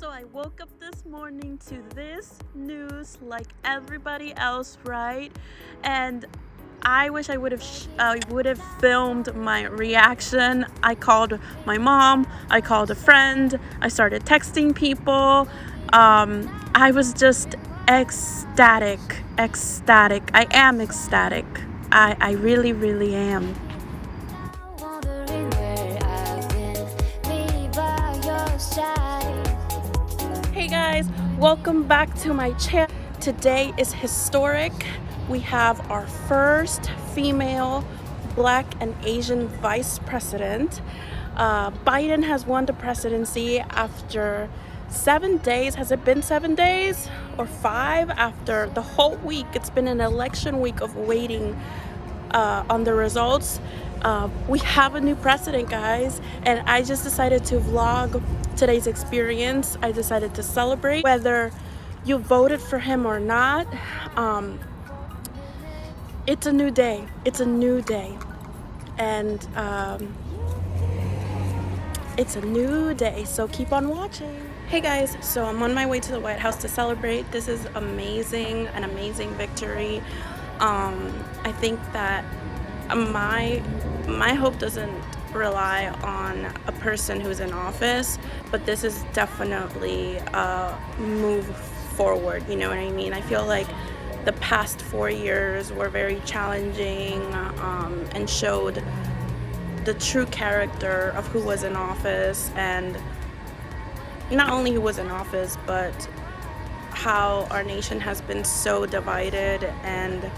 So I woke up this morning to this news like everybody else, right? And I wish I would have filmed my reaction. I called my mom, I called a friend, I started texting people. I was just ecstatic. I am ecstatic. I really, really am. Hey guys, welcome back to my channel. Today is historic. We have our first female Black and Asian vice president. Biden has won the presidency after 7 days. Has it been 7 days or 5? After the whole week, it's been an election week of waiting on the results. We have a new president, guys, and I just decided to vlog today's experience. I decided to celebrate whether you voted for him or not. It's a new day. It's a new day, and it's a new day, so keep on watching. Hey guys, so I'm on my way to the White House to celebrate. This is amazing, an amazing victory. I think that my hope doesn't rely on a person who's in office, but this is definitely a move forward, you know what I mean? I feel like the past 4 years were very challenging and showed the true character of who was in office, and not only who was in office, but how our nation has been so divided. And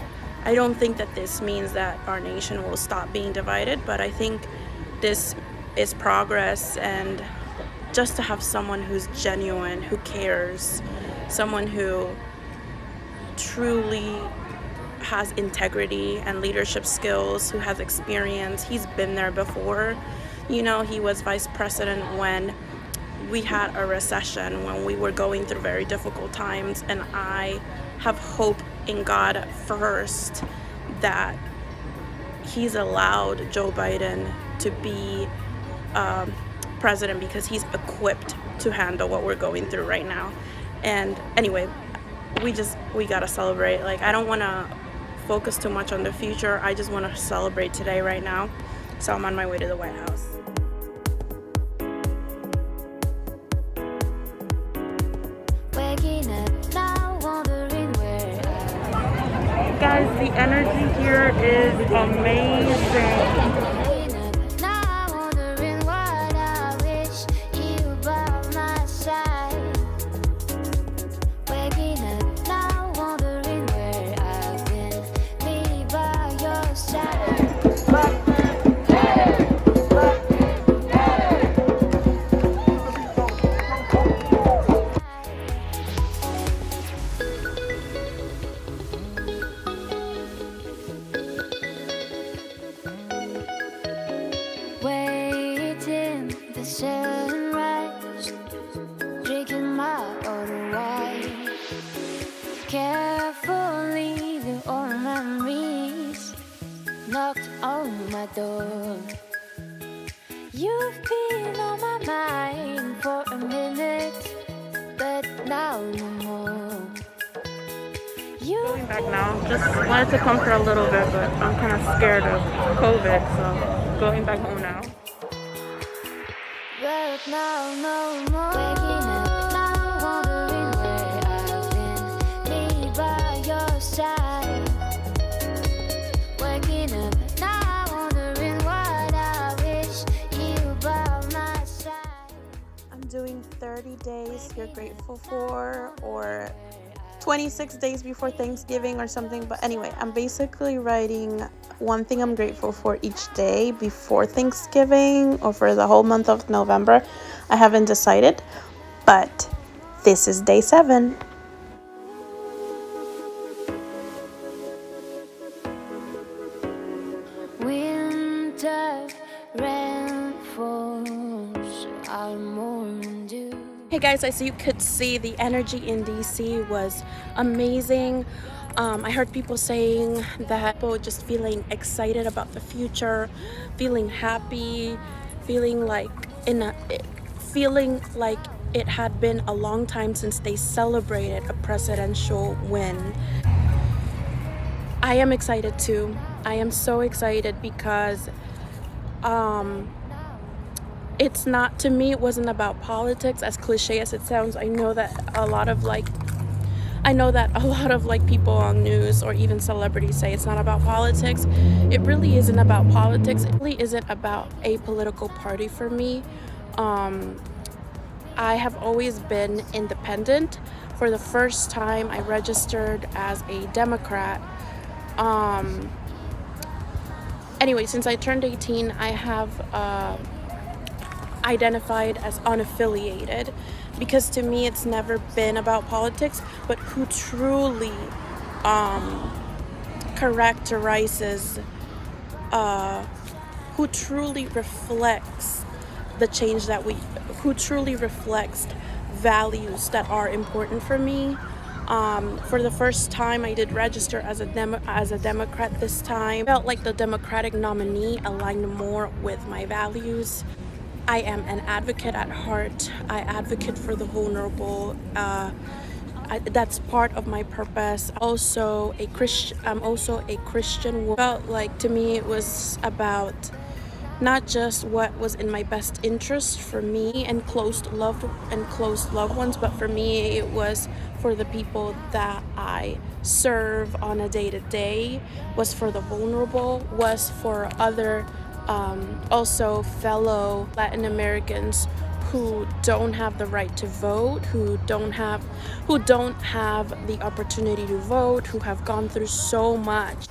I don't think that this means that our nation will stop being divided, but I think this is progress. And just to have someone who's genuine, who cares, someone who truly has integrity and leadership skills, who has experience. He's been there before. You know, he was vice president when we had a recession, when we were going through very difficult times, and I have hope in God first that he's allowed Joe Biden to be president because he's equipped to handle what we're going through right now. And anyway, we gotta celebrate. Like, I don't want to focus too much on the future. I just want to celebrate today, right now. So I'm on my way to the White House. Guys, the energy here is amazing. Sunrise, drinking my own wine. Carefully, the old memories knocked on my door. You've been on my mind for a minute, but now no more. Going back now. Just wanted to come for a little bit, but I'm kind of scared of COVID, so going back home now. But now no more. Waking up now, wondering where I've been. Me by your side. Waking up now, wondering what I wish you by my side. I'm doing 30 days you're grateful for, or 26 days before Thanksgiving or something. But anyway, I'm basically writing one thing I'm grateful for each day before Thanksgiving or for the whole month of November. I haven't decided, but this is day 7. Winter rain falls, I'm more than dew. Hey guys, as you could see, the energy in DC was amazing. I heard people saying that people just feeling excited about the future, feeling happy, feeling like it had been a long time since they celebrated a presidential win. I am excited too. I am so excited because it's not, to me, it wasn't about politics, as cliche as it sounds. I know that a lot of people on news or even celebrities say it's not about politics. It really isn't about politics. It really isn't about a political party for me. I have always been independent. For the first time, I registered as a Democrat. Anyway, since I turned 18, I have identified as unaffiliated, because to me it's never been about politics, but who truly characterizes, who truly reflects the change that who truly reflects values that are important for me. For the first time, I did register as a Democrat this time. I felt like the Democratic nominee aligned more with my values. I am an advocate at heart. I advocate for the vulnerable. That's part of my purpose. I'm also a Christian woman. Felt like, to me, it was about not just what was in my best interest for me and close loved ones, but for me it was for the people that I serve on a day-to-day, was for the vulnerable, was for other also fellow Latin Americans who don't have the right to vote, who don't have the opportunity to vote, who have gone through so much.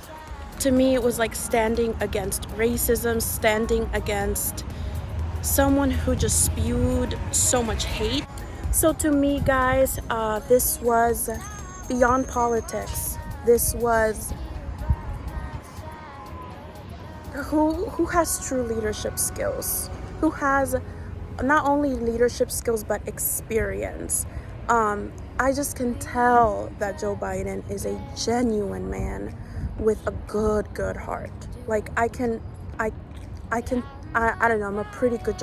To me, it was like standing against racism, standing against someone who just spewed so much hate. So to me, guys, this was beyond politics. This was who has true leadership skills, who has not only leadership skills but experience. I just can tell that Joe Biden is a genuine man with a good heart. Like I don't know, I'm a pretty good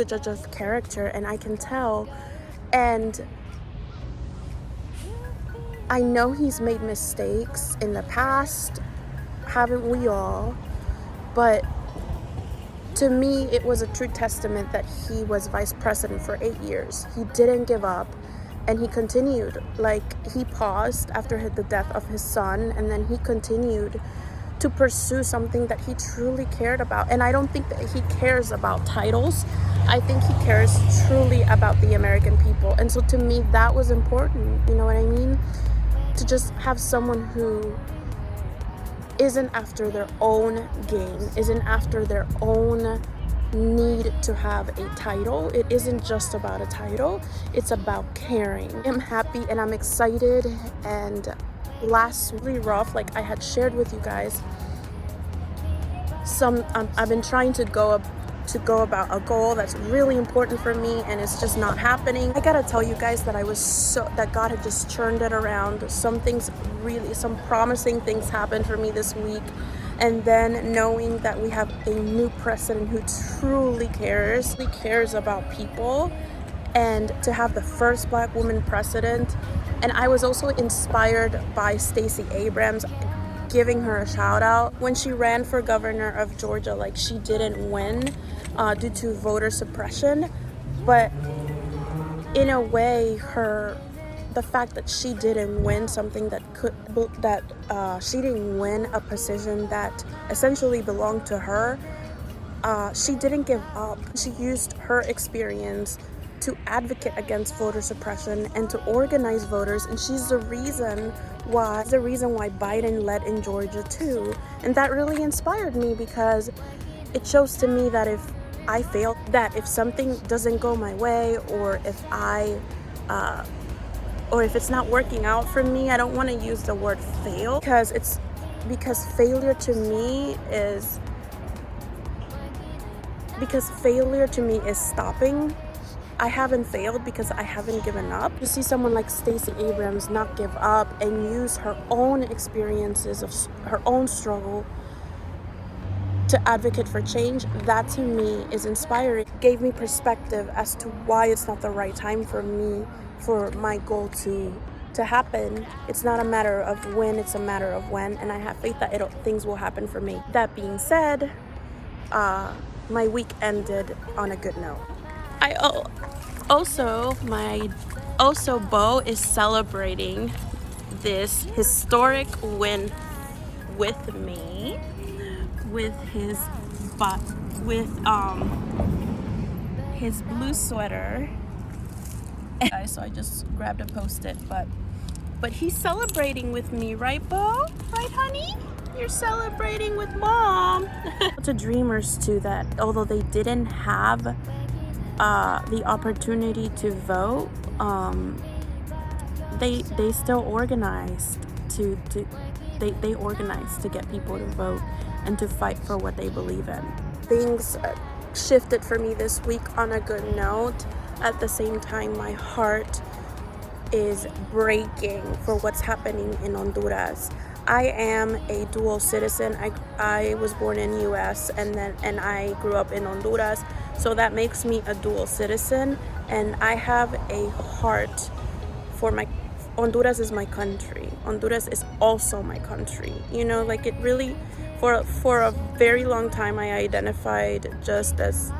judge of character, and I can tell. And I know he's made mistakes in the past, haven't we all? But to me, it was a true testament that he was vice president for 8 years. He didn't give up, and he continued. Like, he paused after the death of his son, and then he continued to pursue something that he truly cared about. And I don't think that he cares about titles. I think he cares truly about the American people. And so to me, that was important. You know what I mean? To just have someone who isn't after their own gain, isn't after their own need to have a title. It isn't just about a title, it's about caring. I'm happy and I'm excited. And last really rough, like I had shared with you guys, I've been trying to go about a goal that's really important for me, and it's just not happening. I gotta tell you guys that that God had just turned it around. Some promising things happened for me this week. And then knowing that we have a new president who truly cares about people, and to have the first Black woman president. And I was also inspired by Stacey Abrams, giving her a shout out. When she ran for governor of Georgia, like, she didn't win due to voter suppression, but in a way, the fact that she didn't win something she didn't win a position that essentially belonged to her, she didn't give up. She used her experience to advocate against voter suppression and to organize voters, and she's the reason why Biden led in Georgia too. And that really inspired me, because it shows to me that if I fail, that if something doesn't go my way, or if it's not working out for me, I don't want to use the word fail, because failure to me is stopping. I haven't failed because I haven't given up. To see someone like Stacey Abrams not give up and use her own experiences of her own struggle to advocate for change, that to me is inspiring. It gave me perspective as to why it's not the right time for me, for my goal to happen. It's not a matter of when, it's a matter of when, and I have faith that things will happen for me. That being said, my week ended on a good note. Also Bo is celebrating this historic win with me, with his blue sweater. So I just grabbed a Post-it, but he's celebrating with me, right, Bo? Right, honey? You're celebrating with mom. To dreamers too, that although they didn't have the opportunity to vote, they still organized they organized to get people to vote and to fight for what they believe in. Things shifted for me this week on a good note. At the same time, my heart is breaking for what's happening in Honduras. I am a dual citizen. I was born in US and I grew up in Honduras, so that makes me a dual citizen, and I have a heart for Honduras is my country. Honduras is also my country. You know, like, it really, for a very long time I identified just as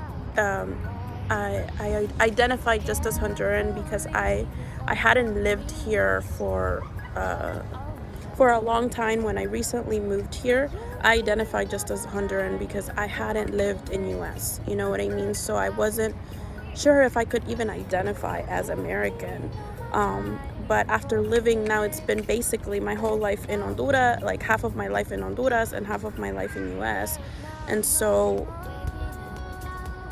I identified just as Honduran because I hadn't lived here for a long time. When I recently moved here, I identified just as Honduran because I hadn't lived in US. You know what I mean? So I wasn't sure if I could even identify as American. But after living now, it's been basically my whole life in Honduras, like half of my life in Honduras and half of my life in US. And so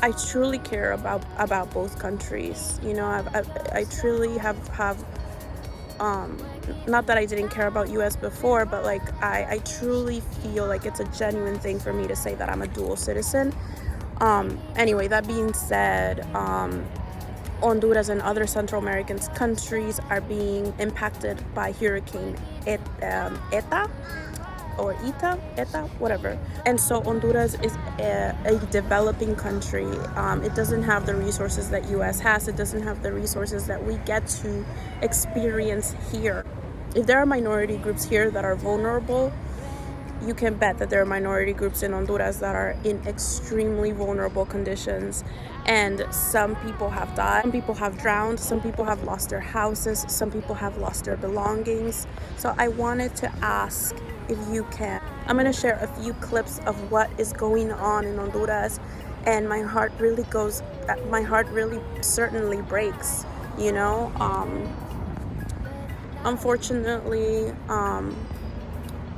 I truly care about both countries. You know, I truly have not that I didn't care about US before, but like I truly feel like it's a genuine thing for me to say that I'm a dual citizen. Anyway, that being said, Honduras and other Central American countries are being impacted by Hurricane Eta, whatever. And so Honduras is a developing country. It doesn't have the resources that US has. It doesn't have the resources that we get to experience here. If there are minority groups here that are vulnerable, you can bet that there are minority groups in Honduras that are in extremely vulnerable conditions. And some people have died, some people have drowned, some people have lost their houses, some people have lost their belongings. So I wanted to ask if you can. I'm going to share a few clips of what is going on in Honduras, and my heart really certainly breaks, you know. Unfortunately,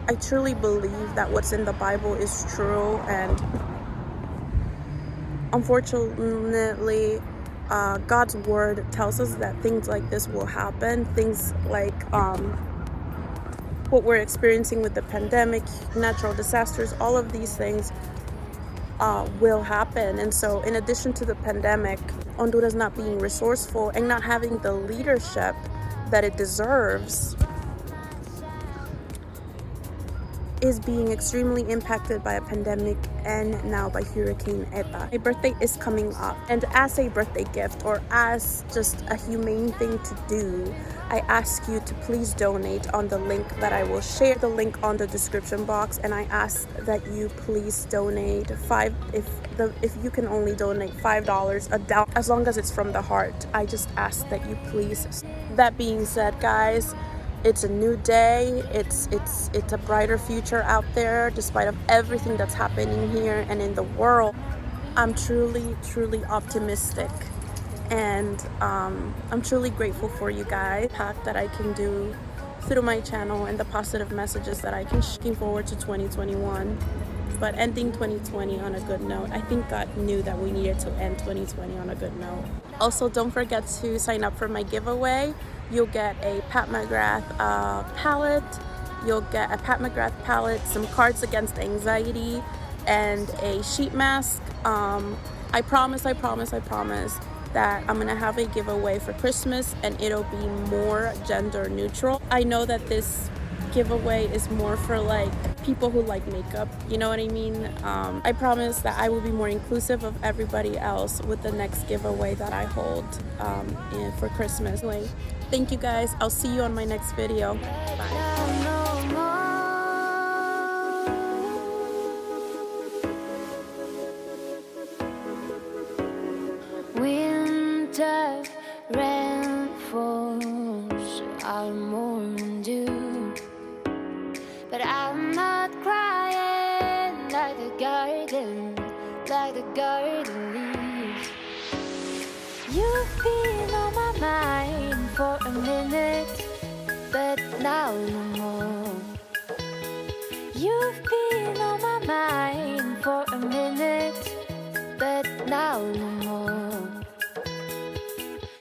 I truly believe that what's in the Bible is true, and unfortunately, God's word tells us that things like this will happen. Things like what we're experiencing with the pandemic, natural disasters, all of these things will happen. And so in addition to the pandemic, Honduras not being resourceful and not having the leadership that it deserves is being extremely impacted by a pandemic and now by Hurricane Eta. My birthday is coming up, and as a birthday gift or as just a humane thing to do, I ask you to please donate on the link that I will share, the link on the description box, and I ask that you please donate if you can only donate $5 as long as it's from the heart. I just ask that you please. That being said, guys, it's a new day. It's a brighter future out there despite of everything that's happening here and in the world. I'm truly optimistic, and I'm truly grateful for you guys. The impact that I can do through my channel and the positive messages that I can. Looking forward to 2021, but ending 2020 on a good note. I think God knew that we needed to end 2020 on a good note. Also, don't forget to sign up for my giveaway. You'll get a Pat McGrath palette. You'll get a Pat McGrath palette, some cards against anxiety, and a sheet mask. I promise that I'm gonna have a giveaway for Christmas, and it'll be more gender neutral. I know that this giveaway is more for like people who like makeup, you know what I mean? I promise that I will be more inclusive of everybody else with the next giveaway that I hold for Christmas. Anyway, thank you guys. I'll see you on my next video. Bye. Winter rain falls, I'm mourning dew, but I'm not crying like the garden leaves. You've been on my mind for a minute, but now no more. You've been on my mind for a minute.